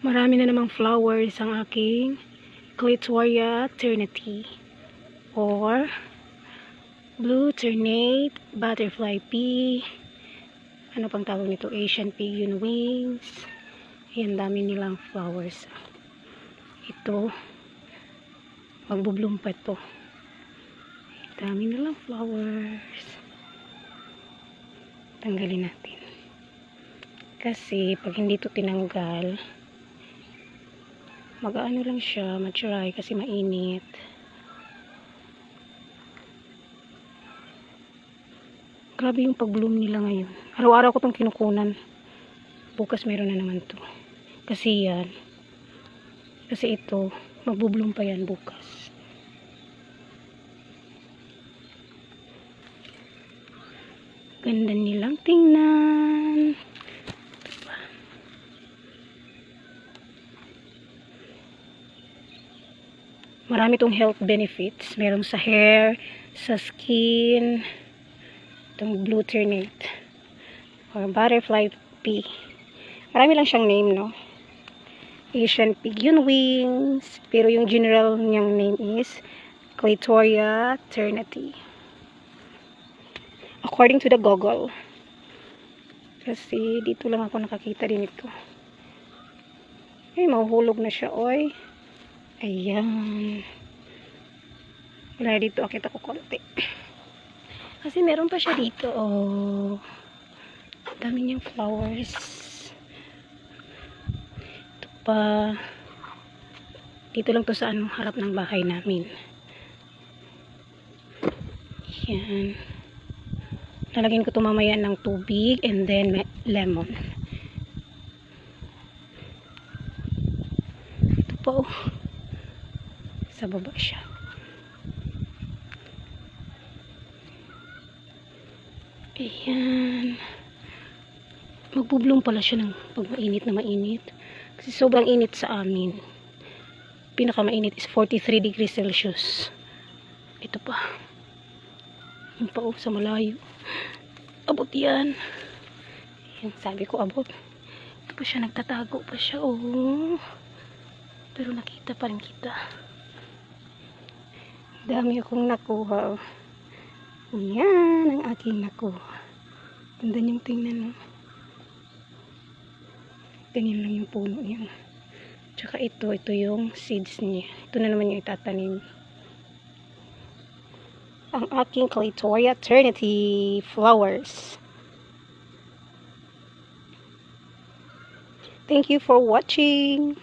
Marami na namang flowers ang aking Clitoria ternate or blue ternate, butterfly pea, ano pang tawag nito, Asian pigeon wings. Ayan, dami nilang flowers. Ito, magbubloom pa ito. Dami nilang flowers. Tanggalin natin. Kasi pag hindi ito tinanggal, mag-ano lang siya, ma-dry kasi mainit. Grabe yung pag-bloom nila ngayon. Araw-araw ko itong kinukunan. Bukas meron na naman to. Kasi yan. Kasi ito, mag-bloom pa yan bukas. Ganda nilang tingnan. Marami itong health benefits. Meron sa hair, sa skin, itong blue ternate or butterfly pea. Marami lang siyang name, no? Asian pigeon wings, pero yung general niyang name is Clitoria ternate. According to the Google. Kasi dito lang ako nakakita din ito. Ay, mahuhulog na siya, oy. Ayan. Wala dito, akita ko konti. Kasi meron pa siya dito, oh. Dami niyang flowers. Ito pa. Dito lang to sa harap ng bahay namin. Yan. Lalagyan ko ito mamaya ng tubig and then lemon. Ito pa, oh. Sa baba siya. Ayan. Magbubloom pala siya ng pag mainit na mainit. Kasi sobrang init sa amin. Pinakamainit is 43 degrees Celsius. Ito pa. Yung pa, oh, sa malayo. Abot yan. Yan, sabi ko abot. Ito pa siya, nagtatago pa siya, oh. Pero nakita pa rin kita. Dami akong nakuha. Yan ang aking nakuha. Ganda niyang tingnan, no? Ganyan lang yung puno niya. Tsaka ito yung seeds niya. Ito na naman yung itatanim. Ang aking Clitoria ternate flowers. Thank you for watching.